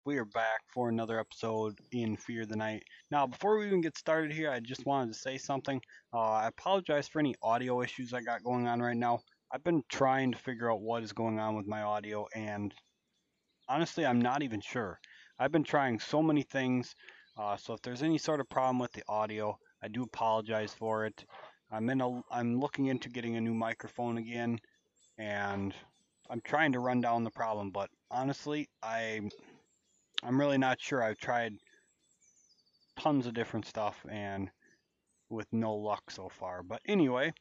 we are back for another episode in Fear the Night. Now, before we even get started here, I just wanted to say something. I apologize for any audio issues I got going on right now. I've been trying to figure out what is going on with my audio, and honestly, I'm not even sure. I've been trying so many things, so if there's any sort of problem with the audio, I do apologize for it. I'm looking into getting a new microphone again, and I'm trying to run down the problem, but honestly, I'm really not sure. I've tried tons of different stuff and with no luck so far. But anyway,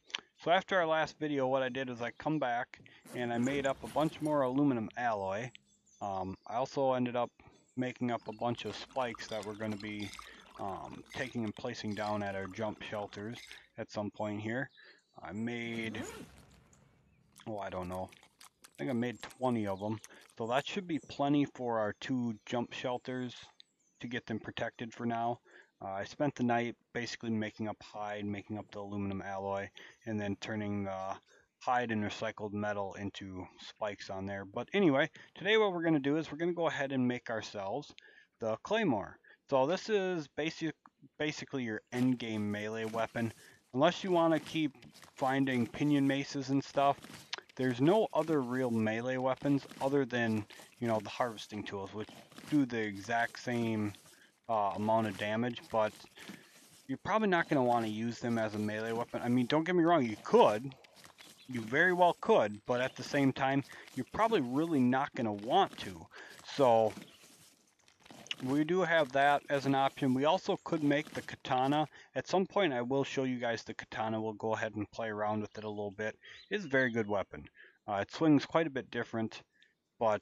so after our last video, what I did is I come back and I made up a bunch more aluminum alloy. I also ended up making up a bunch of spikes that we're going to be taking and placing down at our jump shelters at some point here. I made, I don't know. I think I made 20 of them. So that should be plenty for our 2 jump shelters to get them protected for now. I spent the night basically making up hide, making up the aluminum alloy, and then turning the hide and recycled metal into spikes on there. But anyway, today what we're going to do is we're going to go ahead and make ourselves the claymore. So this is basically your end game melee weapon. Unless you want to keep finding pinion maces and stuff, there's no other real melee weapons other than, the harvesting tools, which do the exact same amount of damage, but you're probably not going to want to use them as a melee weapon. I mean, don't get me wrong, you very well could, but at the same time, you're probably really not going to want to. So we do have that as an option. We also could make the katana. At some point, I will show you guys the katana. We'll go ahead and play around with it a little bit. It's a very good weapon. It swings quite a bit different, but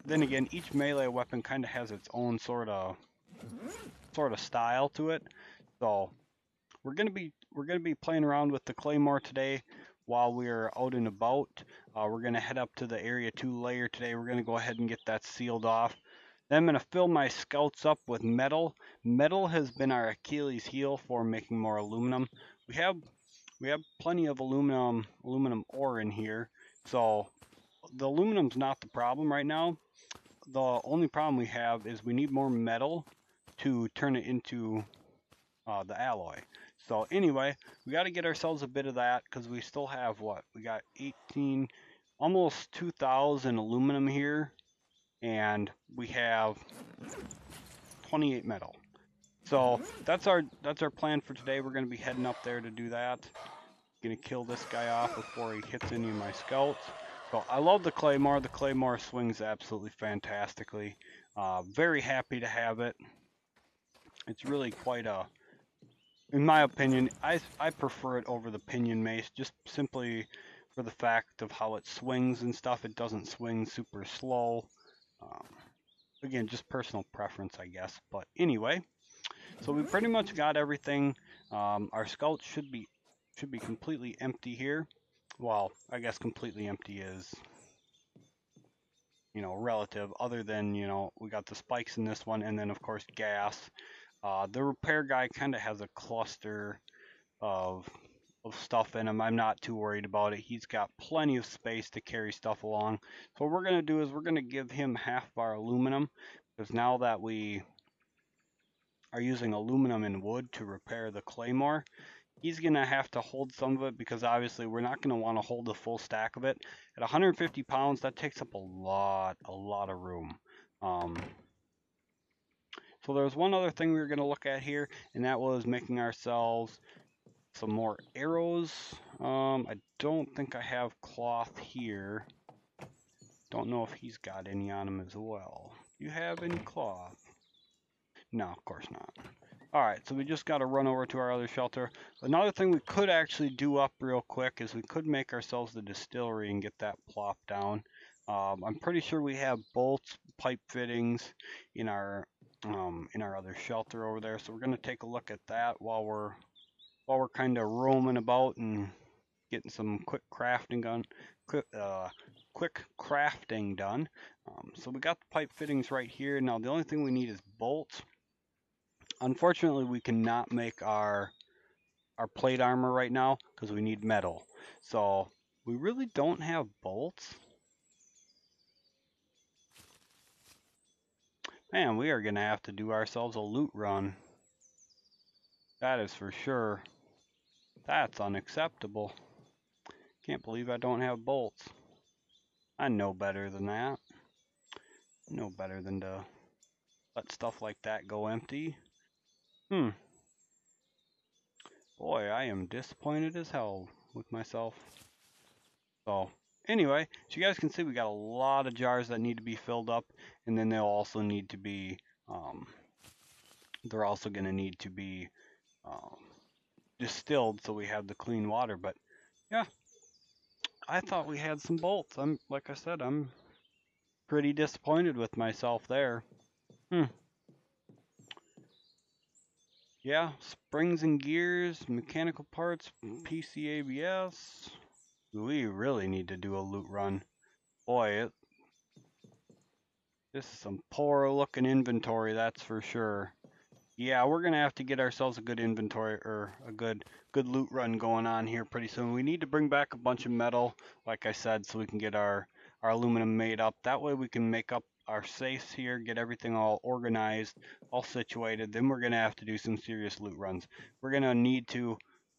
then again, each melee weapon kind of has its own sort of style to it. So we're gonna be playing around with the claymore today while we're out and about. We're gonna head up to the area 2 layer today. We're gonna go ahead and get that sealed off. Then I'm going to fill my scouts up with metal. Metal has been our Achilles heel for making more aluminum. We have plenty of aluminum ore in here, so the aluminum's not the problem right now. The only problem we have is we need more metal to turn it into the alloy. So anyway, we got to get ourselves a bit of that because we still have we got 18, almost 2,000 aluminum here. And we have 28 metal. So that's our plan for today. We're going to be heading up there to do that. Going to kill this guy off before he hits any of my scouts. So I love the claymore. The claymore swings absolutely fantastically. Very happy to have it. It's really quite in my opinion, I prefer it over the pinion mace, just simply for the fact of how it swings and stuff. It doesn't swing super slow. Again, just personal preference, I guess. But anyway, so we pretty much got everything. Our scouts should be completely empty here. Well, I guess completely empty is, relative. Other than, we got the spikes in this one, and then of course gas. The repair guy kind of has a cluster of stuff in him. I'm not too worried about it. He's got plenty of space to carry stuff along. So what we're going to do is we're going to give him half of our aluminum, because now that we are using aluminum and wood to repair the claymore, he's going to have to hold some of it, because obviously we're not going to want to hold the full stack of it. At 150 pounds, that takes up a lot of room. So there's one other thing we were going to look at here, and that was making ourselves some more arrows. I don't think I have cloth here. Don't know if he's got any on him as well. Do you have any cloth? No, of course not. Alright, so we just got to run over to our other shelter. Another thing we could actually do up real quick is we could make ourselves the distillery and get that plopped down. I'm pretty sure we have bolts, pipe fittings in our other shelter over there, so we're going to take a look at that while we're kind of roaming about and getting some quick crafting done. So we got the pipe fittings right here. Now the only thing we need is bolts. Unfortunately, we cannot make our plate armor right now because we need metal. So we really don't have bolts. Man, we are going to have to do ourselves a loot run. That is for sure. That's unacceptable. Can't believe I don't have bolts. I know better than that. Know better than to let stuff like that go empty. Boy, I am disappointed as hell with myself. So, anyway, so you guys can see we got a lot of jars that need to be filled up, and then they'll also need to be, they're also going to need to be distilled so we have the clean water. But yeah, I thought we had some bolts. Like I said, I'm pretty disappointed with myself there. Yeah, springs and gears, mechanical parts, PCABS. We really need to do a loot run. Boy, this is some poor looking inventory, that's for sure. Yeah, we're gonna have to get ourselves a good inventory or a good loot run going on here pretty soon. We need to bring back a bunch of metal, like I said, so we can get our aluminum made up. That way we can make up our safes here, get everything all organized, all situated. Then we're gonna have to do some serious loot runs. We're gonna need to,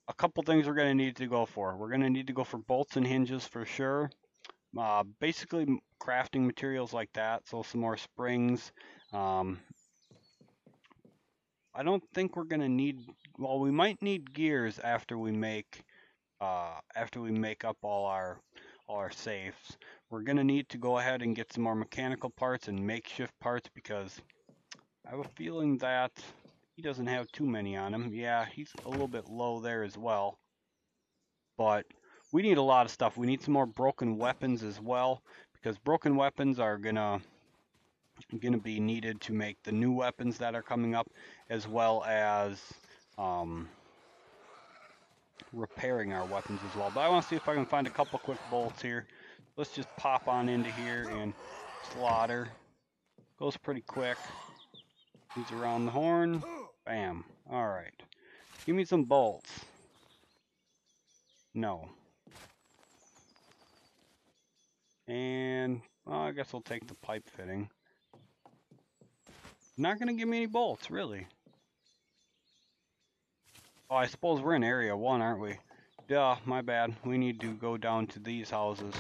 a couple things we're gonna need to go for. We're gonna need to go for bolts and hinges for sure. Basically crafting materials like that, so some more springs. I don't think we're gonna need. Well, we might need gears after we make up all our safes. We're gonna need to go ahead and get some more mechanical parts and makeshift parts because I have a feeling that he doesn't have too many on him. Yeah, he's a little bit low there as well. But we need a lot of stuff. We need some more broken weapons as well because broken weapons are gonna be needed to make the new weapons that are coming up, as well as repairing our weapons as well. But I want to see if I can find a couple quick bolts here. Let's just pop on into here and slaughter. Goes pretty quick. He's around the horn. Bam. Alright. Give me some bolts. No. And, well, I guess we'll take the pipe fitting. Not going to give me any bolts, really. Oh, I suppose we're in Area 1, aren't we? Duh, my bad. We need to go down to these houses.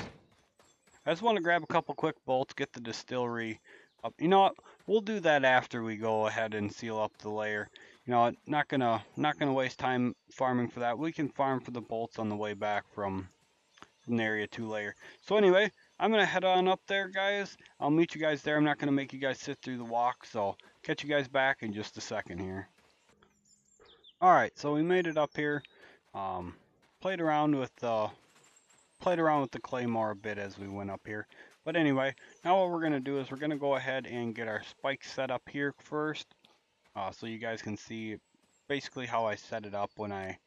I just want to grab a couple quick bolts, get the distillery up. You know what? We'll do that after we go ahead and seal up the lair. You know, not gonna waste time farming for that. We can farm for the bolts on the way back from the Area 2 lair. So anyway, I'm gonna head on up there, guys. I'll meet you guys there. I'm not gonna make you guys sit through the walk, so catch you guys back in just a second here. Alright, so we made it up here. Played around with the claymore a bit as we went up here. But anyway, now what we're going to do is we're going to go ahead and get our spikes set up here first. So you guys can see basically how I set it up when I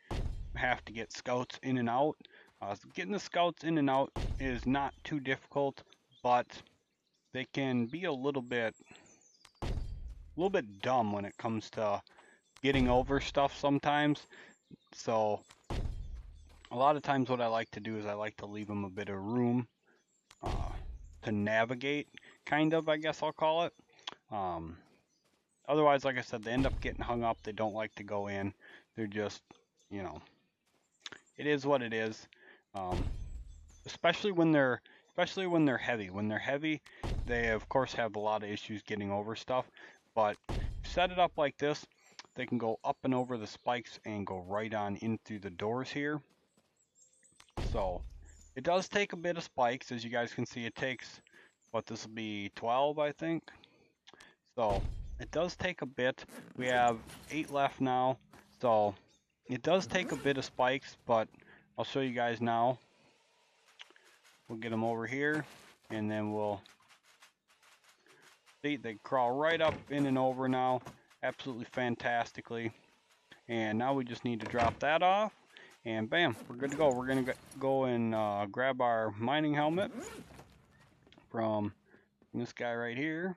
have to get scouts in and out. So getting the scouts in and out is not too difficult, but they can be a little bit dumb when it comes to getting over stuff sometimes. So a lot of times what I like to do is I like to leave them a bit of room to navigate, kind of, I guess I'll call it. Otherwise, like I said, they end up getting hung up. They don't like to go in. They're just, you know, it is what it is. Especially when they're heavy. When they're heavy, they of course have a lot of issues getting over stuff. But set it up like this, they can go up and over the spikes and go right on in through the doors here. So it does take a bit of spikes, as you guys can see. It takes, what, this will be 12, I think. So it does take a bit. We have 8 left now, so it does take a bit of spikes, but I'll show you guys now. We'll get them over here, and then we'll see they crawl right up in and over now, absolutely fantastically. And now we just need to drop that off, and bam, we're good to go. We're gonna go and grab our mining helmet from this guy right here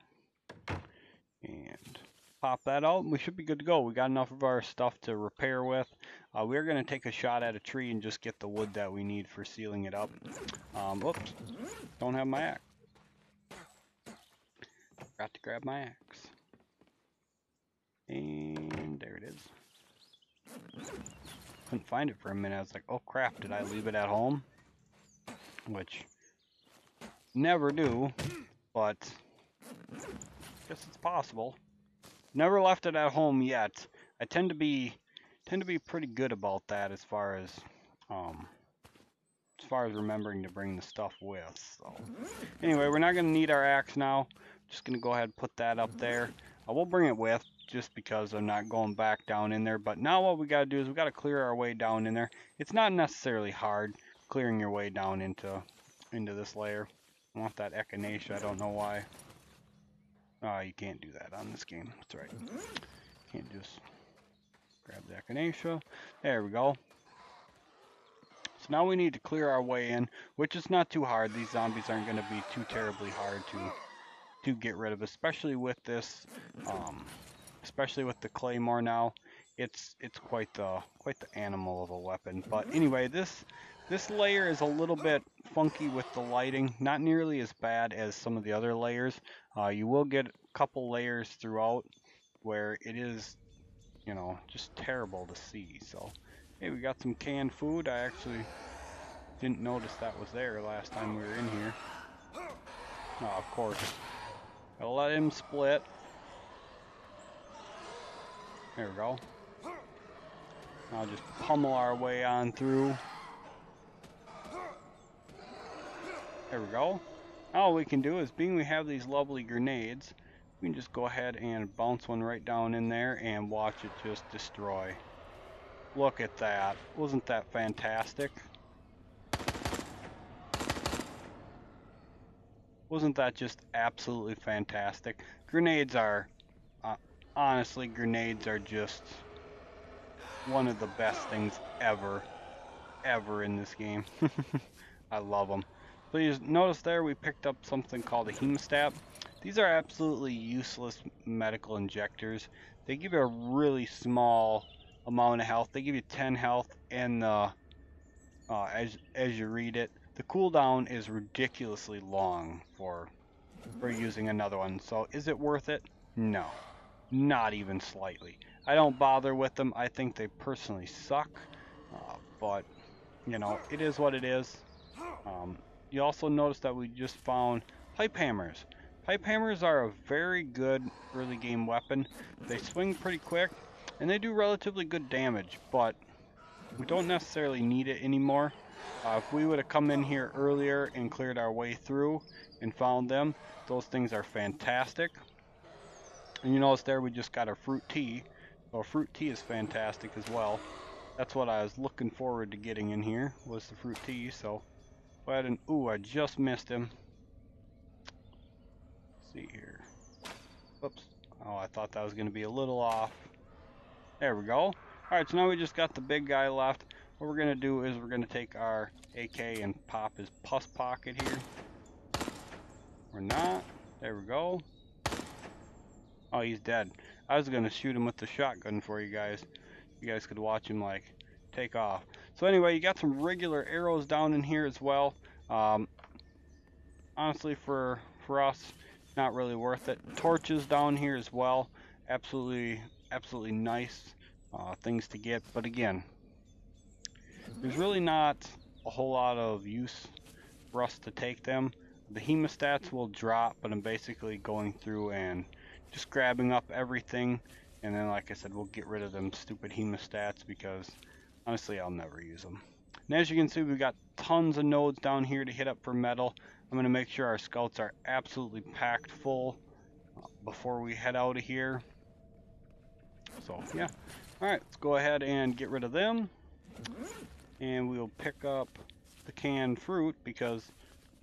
and pop that out. We should be good to go. We got enough of our stuff to repair with. We're going to take a shot at a tree and just get the wood that we need for sealing it up. Oops, don't have my axe. Forgot to grab my axe. Couldn't find it for a minute. I was like, oh crap, did I leave it at home? Which, never do, but guess it's possible. Never left it at home yet. I tend to be pretty good about that as far as remembering to bring the stuff with. So anyway, we're not going to need our axe now. Just going to go ahead and put that up there. I will bring it with just because I'm not going back down in there. But now what we got to do is we got to clear our way down in there. It's not necessarily hard clearing your way down into this layer. I want that echinacea. I don't know why. Oh, you can't do that on this game. That's right. Can't just grab the echinacea. There we go. So now we need to clear our way in, which is not too hard. These zombies aren't going to be too terribly hard to get rid of, especially with this, especially with the claymore now. It's quite the animal of a weapon. But anyway, this layer is a little bit funky with the lighting, not nearly as bad as some of the other layers. You will get a couple layers throughout where it is, you know, just terrible to see. So, hey, we got some canned food. I actually didn't notice that was there last time we were in here. Oh, of course. I'll let him split. There we go. I'll just pummel our way on through. There we go. All we can do is, being we have these lovely grenades, we can just go ahead and bounce one right down in there and watch it just destroy. Look at that. Wasn't that fantastic? Wasn't that just absolutely fantastic? Grenades are, honestly, grenades are just one of the best things ever in this game. I love them. Please notice there we picked up something called a hemostat. These are absolutely useless medical injectors. They give you a really small amount of health. They give you 10 health, and as you read it, the cooldown is ridiculously long for using another one. So is it worth it? No, not even slightly. I don't bother with them. I think they personally suck, but you know, it is what it is. You also notice that we just found pipe hammers. Pipe hammers are a very good early game weapon. They swing pretty quick, and they do relatively good damage, but we don't necessarily need it anymore. If we would have come in here earlier and cleared our way through and found them, those things are fantastic. And you notice there we just got our fruit tea. So fruit tea is fantastic as well. That's what I was looking forward to getting in here, was the fruit tea. So go ahead and, ooh, I just missed him. Let's see here. Oops. Oh, I thought that was going to be a little off. There we go. Alright, so now we just got the big guy left. What we're going to do is we're going to take our AK and pop his pus pocket here. Or not. There we go. Oh, he's dead. I was going to shoot him with the shotgun for you guys. You guys could watch him, like, take off. So anyway, you got some regular arrows down in here as well. Honestly, for us, not really worth it. Torches down here as well. Absolutely nice things to get. But again, there's really not a whole lot of use for us to take them. The hemostats will drop, but I'm basically going through and just grabbing up everything. And then, like I said, we'll get rid of them stupid hemostats because, honestly, I'll never use them. And as you can see, we've got tons of nodes down here to hit up for metal. I'm going to make sure our scouts are absolutely packed full before we head out of here. So, yeah. Alright, let's go ahead and get rid of them. And we'll pick up the canned fruit because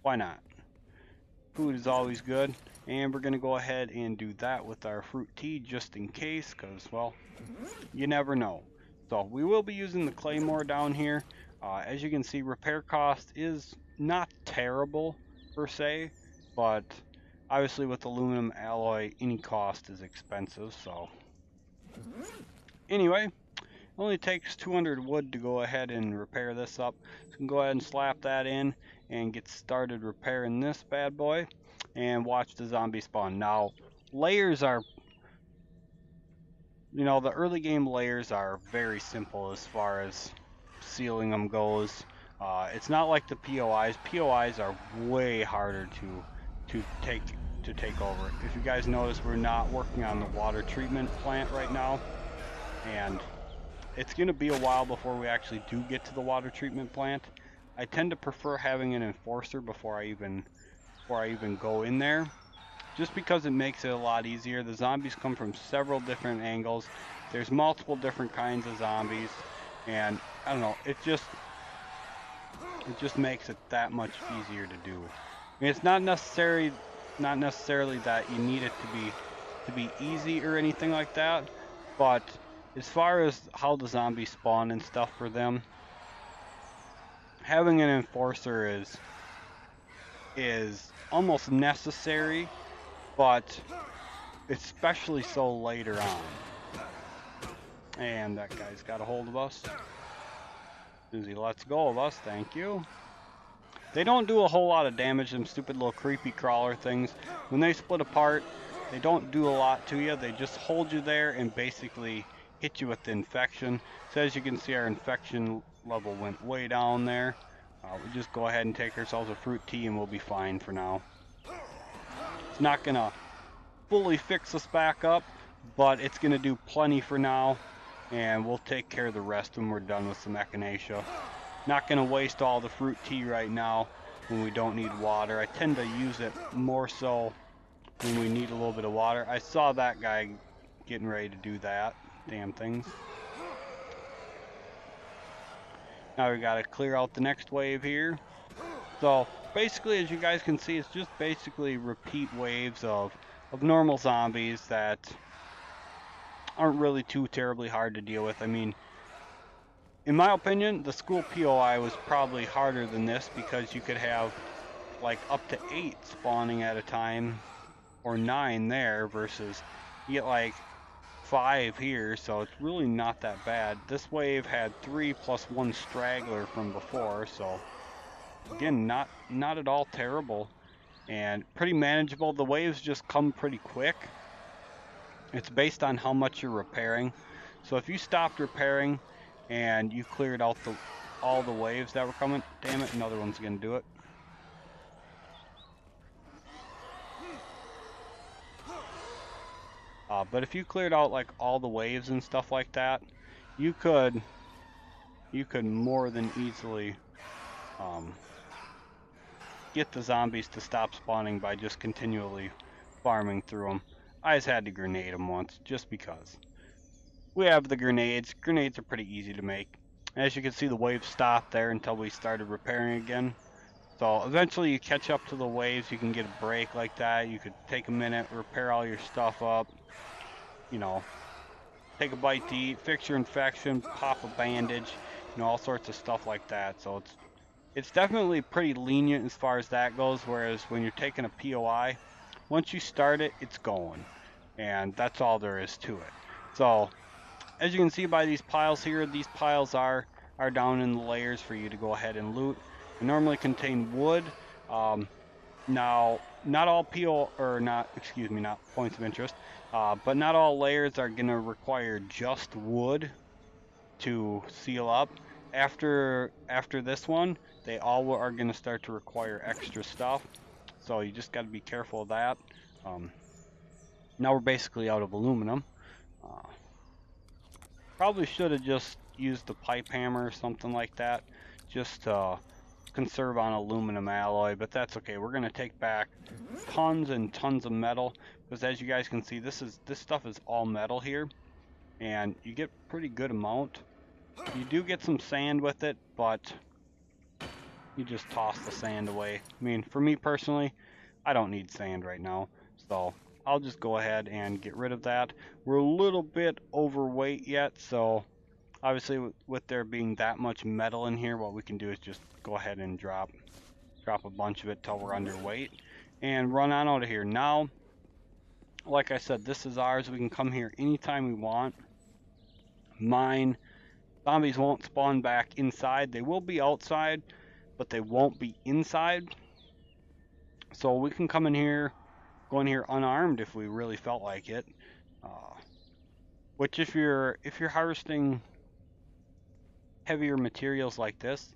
why not? Food is always good. And we're going to go ahead and do that with our fruit tea just in case, because, well, you never know. So we will be using the claymore down here. As you can see, repair cost is not terrible per se, but obviously with aluminum alloy, any cost is expensive. So anyway, it only takes 200 wood to go ahead and repair this up. So we can go ahead and slap that in and get started repairing this bad boy. And watch the zombie spawn. Now, layers are You know, the early game layers are very simple as far as sealing them goes. It's not like the POIs. POIs are way harder to take over. If you guys notice, we're not working on the water treatment plant right now, and it's going to be a while before we actually do get to the water treatment plant. I tend to prefer having an enforcer before I even go in there, just because it makes it a lot easier. The zombies come from several different angles. There's multiple different kinds of zombies, and I don't know, it just makes it that much easier to do. I mean, it's not necessarily that you need it to be easy or anything like that, but as far as how the zombies spawn and stuff for them, having an enforcer is almost necessary, but especially so later on. And that guy's got a hold of us. As soon as he lets go of us, thank you. They don't do a whole lot of damage, them stupid little creepy crawler things. When they split apart, they don't do a lot to you. They just hold you there and basically hit you with the infection. So as you can see, our infection level went way down there. We just go ahead and take ourselves a fruit tea and we'll be fine for now. It's not going to fully fix us back up, but it's going to do plenty for now. And we'll take care of the rest when we're done with some echinacea. Not going to waste all the fruit tea right now when we don't need water. I tend to use it more so when we need a little bit of water. I saw that guy getting ready to do that. Damn things. Now we got to clear out the next wave here. So basically, as you guys can see, it's just basically repeat waves of normal zombies that aren't really too terribly hard to deal with. I mean, in my opinion, the school POI was probably harder than this because you could have like up to 8 spawning at a time, or 9 there, versus you get like 5 here, so it's really not that bad. This wave had 3 plus 1 straggler from before, so again, not at all terrible and pretty manageable. The waves just come pretty quick. It's based on how much you're repairing. So if you stopped repairing and you cleared out all the waves that were coming, damn it, another one's gonna do it. But if you cleared out like all the waves and stuff like that, you could more than easily get the zombies to stop spawning by just continually farming through them. I just had to grenade them once, just because. We have the grenades. Grenades are pretty easy to make. As you can see, the waves stopped there until we started repairing again. So eventually you catch up to the waves, you can get a break like that. You could take a minute, repair all your stuff up, you know, take a bite to eat, fix your infection, pop a bandage, you know, all sorts of stuff like that. So it's definitely pretty lenient as far as that goes, whereas when you're taking a POI, once you start it, it's going. And that's all there is to it. So as you can see by these piles here, these piles are down in the layers for you to go ahead and loot. They normally contain wood. Now, not all not points of interest, but not all layers are going to require just wood to seal up. After this one, they all are going to start to require extra stuff. So you just got to be careful of that. Now we're basically out of aluminum. Probably should have just used the pipe hammer or something like that, just to conserve on aluminum alloy, but that's okay. We're gonna take back tons and tons of metal, because as you guys can see, this stuff is all metal here, and you get pretty good amount. You do get some sand with it, but you just toss the sand away. I mean, for me personally, I don't need sand right now, so I'll just go ahead and get rid of that. We're a little bit overweight yet, so obviously with there being that much metal in here, what we can do is just go ahead and drop a bunch of it till we're underweight and run on out of here. Now, like I said, this is ours. We can come here anytime we want. Mine, zombies won't spawn back inside. They will be outside, but they won't be inside. So we can come in here, go in here unarmed if we really felt like it. Which if you're harvesting heavier materials like this,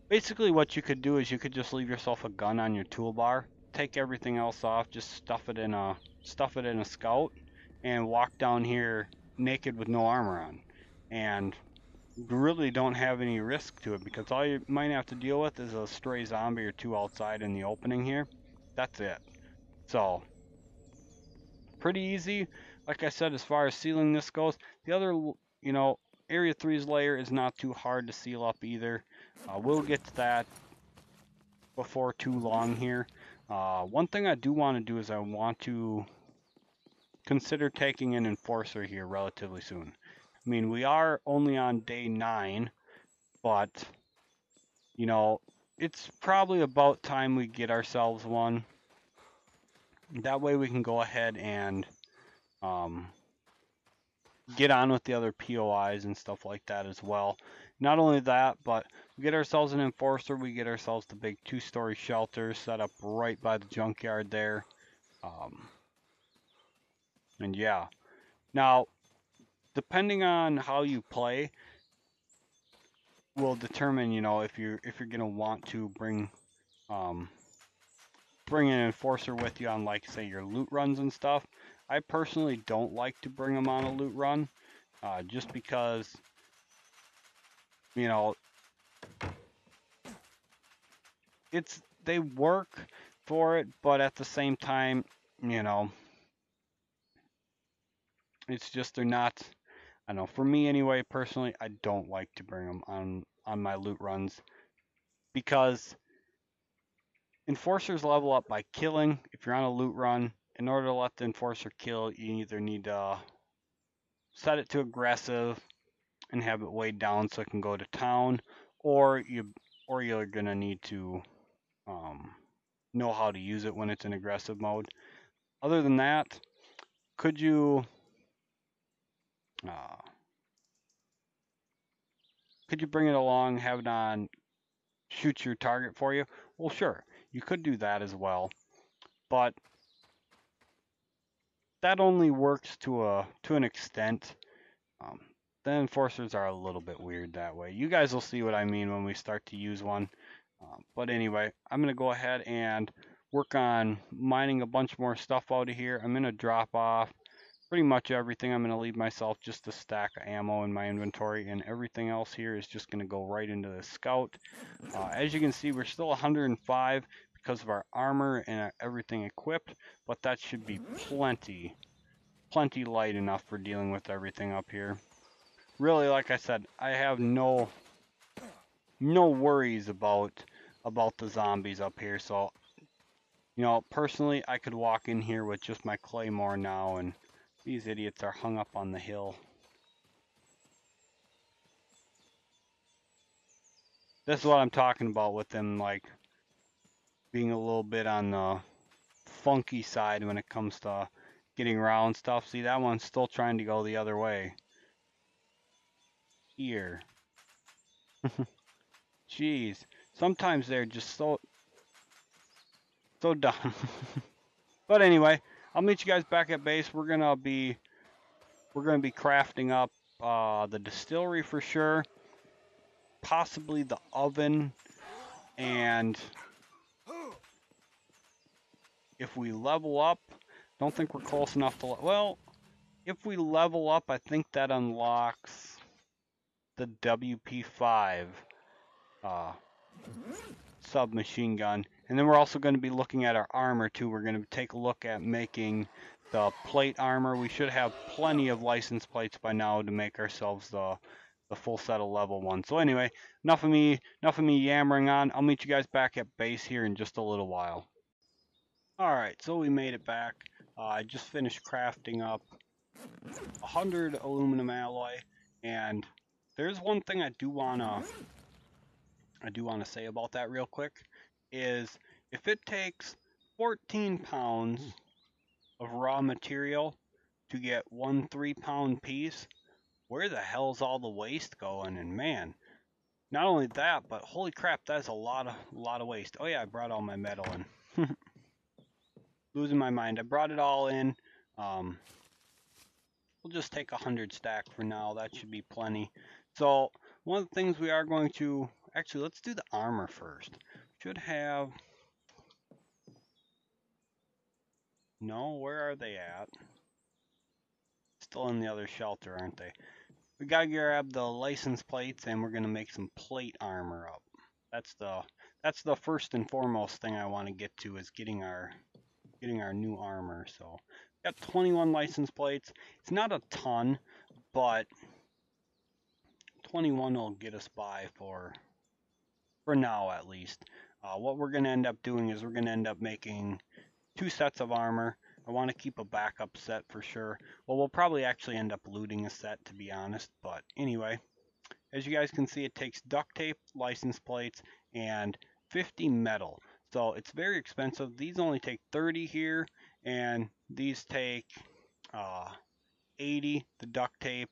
basically what you could do is you could just leave yourself a gun on your toolbar, take everything else off, just stuff it in a scout, and walk down here naked with no armor on. And you really don't have any risk to it, because all you might have to deal with is a stray zombie or two outside in the opening here. That's it. So, pretty easy. Like I said, as far as sealing this goes, the other, Area 3's layer is not too hard to seal up either. We'll get to that before too long here. One thing I do want to do is I want to consider taking an enforcer here relatively soon. I mean, we are only on day 9, but, it's probably about time we get ourselves one. That way we can go ahead and get on with the other POIs and stuff like that as well. Not only that, but we get ourselves an enforcer, we get ourselves the big 2-story shelter set up right by the junkyard there. And yeah. Now, depending on how you play, will determine, if you're gonna want to bring an enforcer with you on, like, say, your loot runs and stuff. I personally don't like to bring them on a loot run, just because, they work for it, but at the same time, it's just they're not. I don't know. For me anyway, personally, I don't like to bring them on my loot runs, because enforcers level up by killing. If you're on a loot run, in order to let the enforcer kill, you either need to set it to aggressive and have it weighed down so it can go to town, or you're gonna need to know how to use it when it's in aggressive mode. Other than that, could you bring it along, have it on shoot your target for you? Well, sure, you could do that as well, but that only works to an extent. The enforcers are a little bit weird that way. You guys will see what I mean when we start to use one. But anyway, I'm going to go ahead and work on mining a bunch more stuff out of here. I'm going to drop off pretty much everything. I'm going to leave myself just a stack of ammo in my inventory, and everything else here is just going to go right into the scout. As you can see, we're still 105 because of our armor and everything equipped, but that should be plenty light enough for dealing with everything up here. Really, like I said, I have no worries about the zombies up here. So, personally, I could walk in here with just my claymore now, and these idiots are hung up on the hill. This is what I'm talking about with them, like, being a little bit on the funky side when it comes to getting around stuff. See, that one's still trying to go the other way. Here. Jeez. Sometimes they're just so dumb. But anyway, I'll meet you guys back at base. We're gonna be crafting up the distillery for sure, possibly the oven, and if we level up, don't think we're close enough to. Well, if we level up, I think that unlocks the WP5 submachine gun. And then we're also going to be looking at our armor too. We're going to take a look at making the plate armor. We should have plenty of license plates by now to make ourselves the full set of level 1. So anyway, enough of me yammering on. I'll meet you guys back at base here in just a little while. Alright, so we made it back. I just finished crafting up 100 aluminum alloy, and there's one thing I do wanna say about that real quick, is if it takes 14 pounds of raw material to get one 3-pound piece, where the hell's all the waste going? And man, not only that, but holy crap, that's a lot of waste. Oh yeah, I brought all my metal in. Losing my mind. I brought it all in. we'll just take 100 stack for now. That should be plenty. So one of the things we are going to, actually let's do the armor first. Should have, no, where are they at? Still in the other shelter, aren't they? We gotta grab the license plates and we're gonna make some plate armor up. That's the first and foremost thing I want to get to, is getting our new armor. So got 21 license plates. It's not a ton, but 21 will get us by for now at least. What we're gonna end up doing is we're gonna end up making 2 sets of armor. I want to keep a backup set for sure. Well, we'll probably actually end up looting a set, to be honest. But anyway, as you guys can see, it takes duct tape, license plates, and 50 metal. So it's very expensive. These only take 30 here, and these take 80, the duct tape.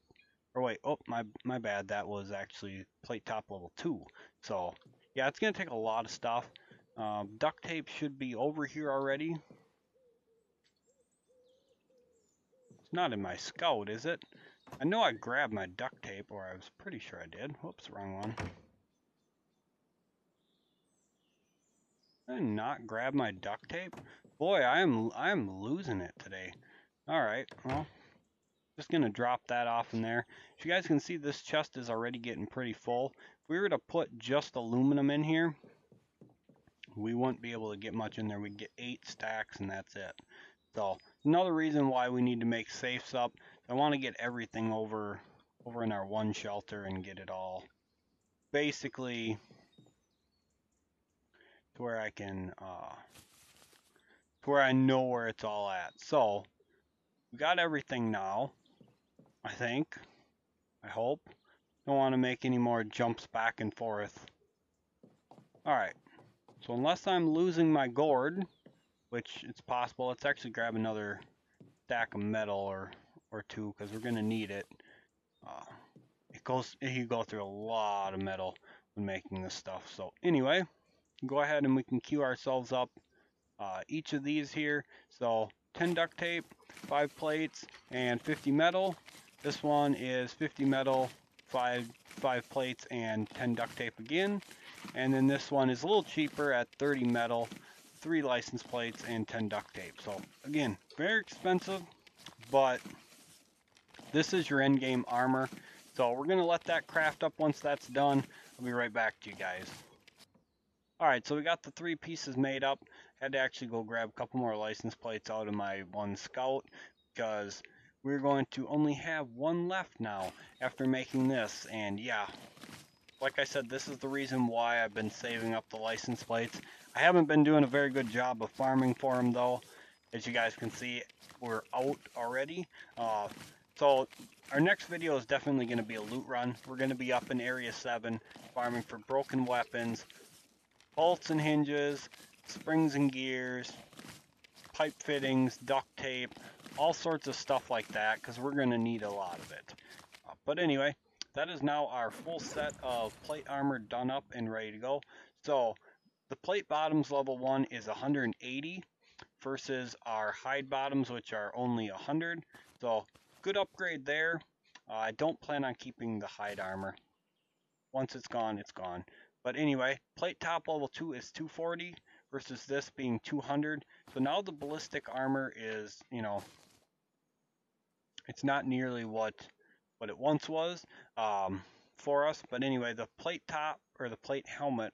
Or wait, oh, my bad. That was actually plate top level 2. So yeah, it's going to take a lot of stuff. Duct tape should be over here already. It's not in my scout, is it? I know I grabbed my duct tape, or I was pretty sure I did. Whoops, wrong one. Did I not grab my duct tape? Boy, I'm losing it today. Alright, well, just gonna drop that off in there. As you guys can see, this chest is already getting pretty full. If we were to put just aluminum in here, we wouldn't be able to get much in there. We'd get 8 stacks and that's it. So another reason why we need to make safes up. I want to get everything over in our one shelter and get it all basically to where I can to where I know where it's all at. So we got everything now, I think. I hope. Don't want to make any more jumps back and forth. Alright. So unless I'm losing my gourd, which it's possible, let's actually grab another stack of metal or 2, because we're gonna need it. You go through a lot of metal when making this stuff. So anyway, go ahead and we can queue ourselves up each of these here. So 10 duct tape, 5 plates, and 50 metal. This one is 50 metal, 5 plates, and 10 duct tape again. And then this one is a little cheaper at 30 metal, 3 license plates, and 10 duct tape. So again, very expensive, but this is your end game armor. So we're gonna let that craft up. Once that's done, I'll be right back to you guys. Alright, so we got the 3 pieces made up. Had to actually go grab a couple more license plates out of my one scout, because we're going to only have 1 left now after making this. And yeah, like I said, this is the reason why I've been saving up the license plates. I haven't been doing a very good job of farming for them though. As you guys can see, we're out already. So our next video is definitely going to be a loot run. We're going to be up in Area 7 farming for broken weapons, bolts and hinges, springs and gears, pipe fittings, duct tape, all sorts of stuff like that, because we're going to need a lot of it. But anyway, that is now our full set of plate armor done up and ready to go. So the plate bottoms level 1 is 180 versus our hide bottoms, which are only 100. So good upgrade there. I don't plan on keeping the hide armor. Once it's gone, it's gone. But anyway, plate top level 2 is 240 versus this being 200. So now the ballistic armor is, you know, it's not nearly what it once was for us. But anyway, the plate top, or the plate helmet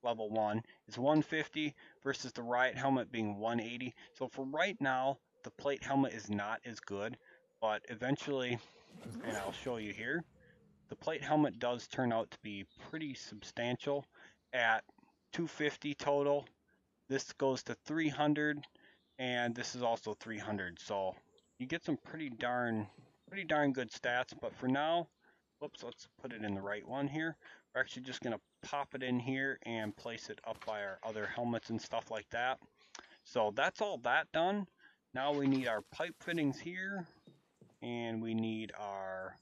level 1 is 150 versus the riot helmet being 180. So for right now, the plate helmet is not as good, but eventually, and I'll show you here, the plate helmet does turn out to be pretty substantial at 250 total. This goes to 300, and this is also 300. So you get some pretty darn good stats. But for now, whoops, let's put it in the right one here. We're actually just gonna pop it in here and place it up by our other helmets and stuff like that. So that's all that done. Now we need our pipe fittings here, and we need our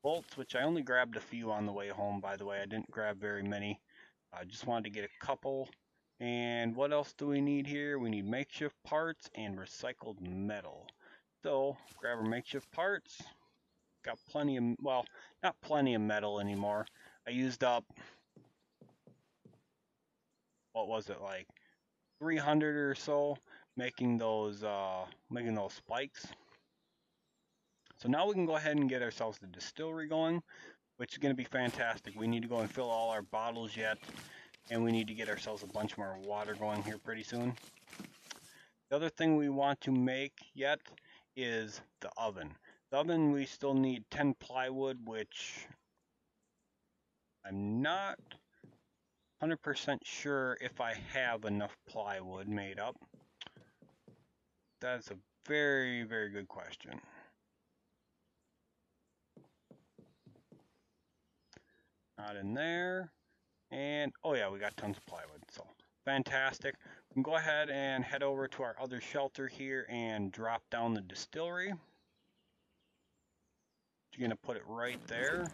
bolts, which I only grabbed a few on the way home, by the way. I didn't grab very many. I just wanted to get a couple. And what else do we need here? We need makeshift parts and recycled metal. So grab our makeshift parts. got plenty of, well, not plenty of metal anymore. I used up, what was it, like 300 or so making those spikes. So now we can go ahead and get ourselves the distillery going, which is going to be fantastic. We need to go and fill all our bottles yet, and we need to get ourselves a bunch more water going here pretty soon. The other thing we want to make yet is the oven. The oven, we still need 10 plywood, which I'm not 100% sure if I have enough plywood made up. That's a very, very good question. Not in there. And, oh yeah, we got tons of plywood, so fantastic. We can go ahead and head over to our other shelter here and drop down the distillery. You're gonna put it right there.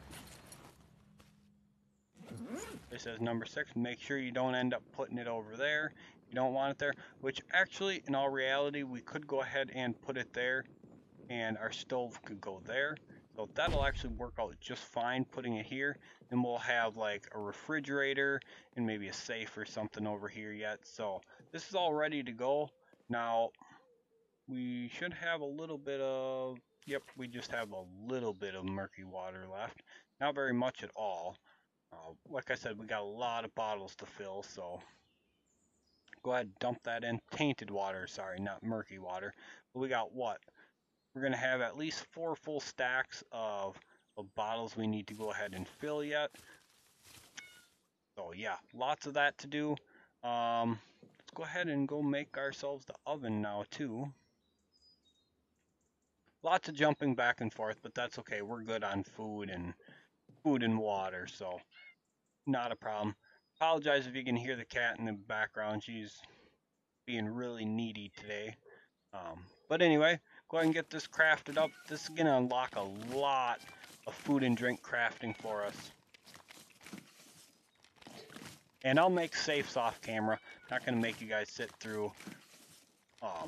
This is number 6. Make sure you don't end up putting it over there. You don't want it there, which actually, in all reality, we could go ahead and put it there, and our stove could go there. So that'll actually work out just fine putting it here. And we'll have like a refrigerator and maybe a safe or something over here yet. So this is all ready to go. Now we should have a little bit of, yep, we just have a little bit of murky water left. Not very much at all. Like I said, we got a lot of bottles to fill, so go ahead and dump that in. Tainted water, sorry, not murky water. But we got what? We're going to have at least 4 full stacks of bottles we need to go ahead and fill yet. So yeah, lots of that to do. Let's go ahead and go make ourselves the oven now too. Lots of jumping back and forth, but that's okay. We're good on food and water, so not a problem. Apologize if you can hear the cat in the background. She's being really needy today. But anyway, go ahead and get this crafted up. This is going to unlock a lot of food and drink crafting for us. And I'll make safes off camera. Not going to make you guys sit through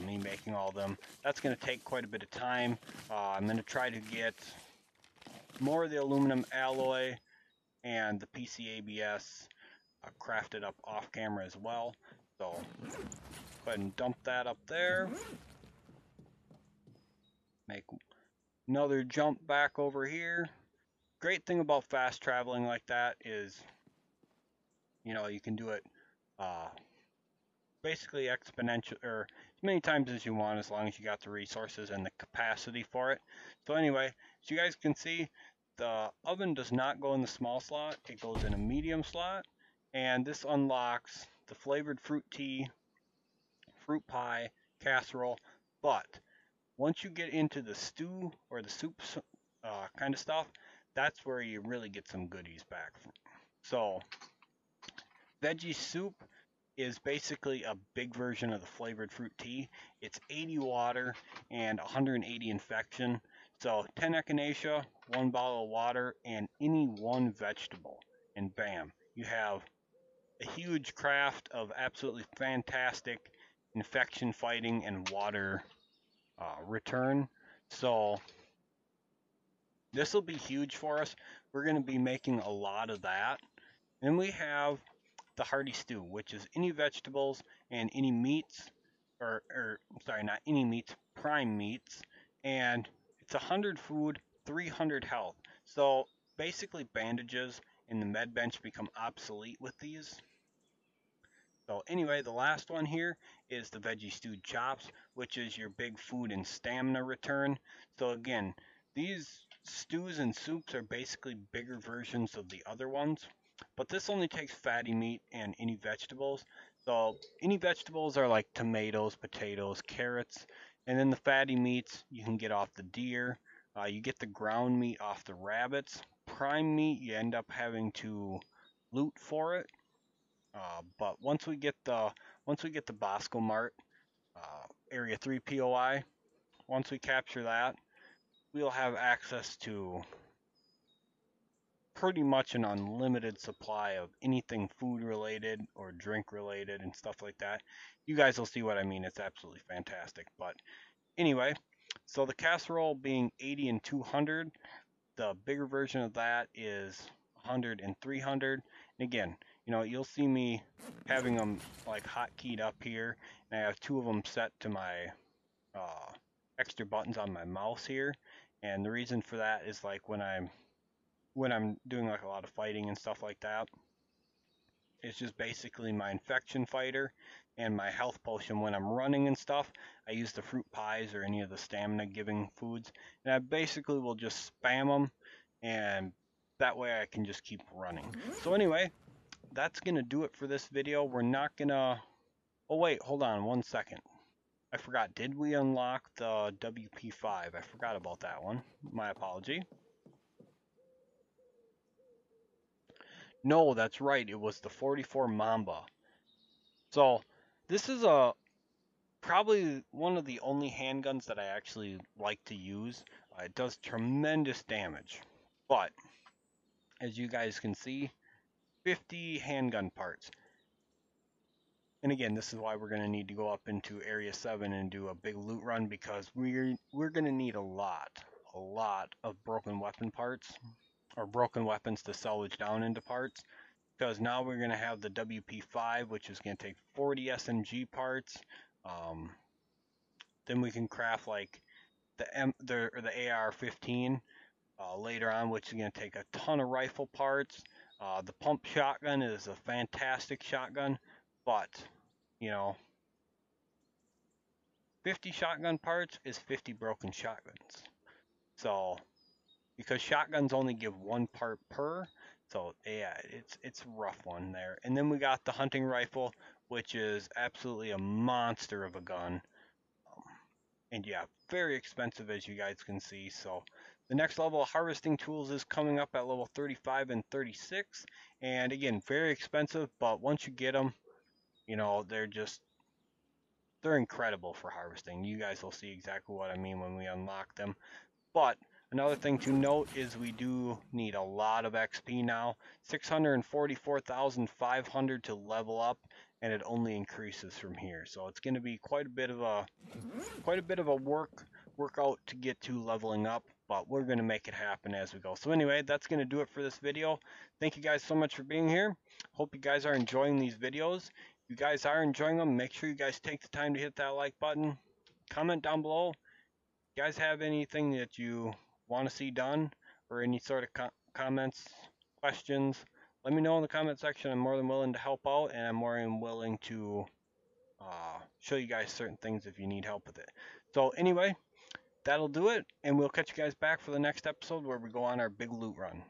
me making all of them. That's going to take quite a bit of time. I'm going to try to get more of the aluminum alloy and the PCABS crafted up off camera as well. So go ahead and dump that up there. Make another jump back over here. Great thing about fast traveling like that is, you know, you can do it basically exponential, or as many times as you want, as long as you got the resources and the capacity for it. So anyway, as you guys can see, the oven does not go in the small slot, it goes in a medium slot, and this unlocks the flavored fruit tea, fruit pie, casserole. But once you get into the stew or the soup kind of stuff, that's where you really get some goodies back. So Veggie Soup is basically a big version of the flavored fruit tea. It's 80 water and 180 infection. So 10 echinacea, 1 bottle of water, and any 1 vegetable. And bam, you have a huge craft of absolutely fantastic infection fighting and water return. So this will be huge for us. We're going to be making a lot of that. Then we have the Hearty Stew, which is any vegetables and any meats, or sorry, not any meats, prime meats, and it's 100 food, 300 health. So basically bandages in the med bench become obsolete with these. So anyway, the last one here is the Veggie Stewed Chops, which is your big food and stamina return. So again, these stews and soups are basically bigger versions of the other ones. But this only takes fatty meat and any vegetables. So any vegetables are like tomatoes, potatoes, carrots. And then the fatty meats you can get off the deer. You get the ground meat off the rabbits. Prime meat you end up having to loot for it. But once we get the Bosco Mart Area 3 POI, once we capture that, we'll have access to pretty much an unlimited supply of anything food related or drink related and stuff like that. You guys will see what I mean. It's absolutely fantastic. But anyway, so the casserole being 80 and 200, The bigger version of that is 100 and 300. And again, you know, you'll see me having them like hotkeyed up here, and I have 2 of them set to my extra buttons on my mouse here. And the reason for that is like when I'm doing like a lot of fighting and stuff like that, it's just basically my infection fighter and my health potion. When I'm running and stuff, I use the fruit pies or any of the stamina giving foods, and I basically will just spam them, and that way I can just keep running. So anyway, that's gonna do it for this video. We're not gonna, oh wait, hold on 1 second. I forgot, did we unlock the WP5? I forgot about that one. My apology. No, that's right. It was the 44 Mamba. So this is probably one of the only handguns that I actually like to use. It does tremendous damage. But as you guys can see, 50 handgun parts. And again, this is why we're going to need to go up into Area 7 and do a big loot run, because we're going to need a lot of broken weapon parts, or broken weapons to salvage down into parts. Because now we're going to have the WP5, which is going to take 40 SMG parts. Then we can craft like the AR-15 later on, which is going to take a ton of rifle parts. The pump shotgun is a fantastic shotgun, but you know, 50 shotgun parts is 50 broken shotguns. So because shotguns only give 1 part per, so yeah, it's a rough one there. And then we got the hunting rifle, which is absolutely a monster of a gun. And yeah, very expensive, as you guys can see. So the next level of harvesting tools is coming up at level 35 and 36. And again, very expensive, but once you get them, you know, they're incredible for harvesting. You guys will see exactly what I mean when we unlock them. But another thing to note is we do need a lot of XP now. 644,500 to level up, and it only increases from here. So it's going to be quite a bit of a workout to get to leveling up, but we're going to make it happen as we go. So anyway, that's going to do it for this video. Thank you guys so much for being here. Hope you guys are enjoying these videos. If you guys are enjoying them, make sure you guys take the time to hit that like button. Comment down below. You guys have anything that you want to see done, or any sort of comments, questions, let me know in the comment section. I'm more than willing to help out, and I'm more than willing to show you guys certain things if you need help with it. So anyway, that'll do it, and we'll catch you guys back for the next episode where we go on our big loot run.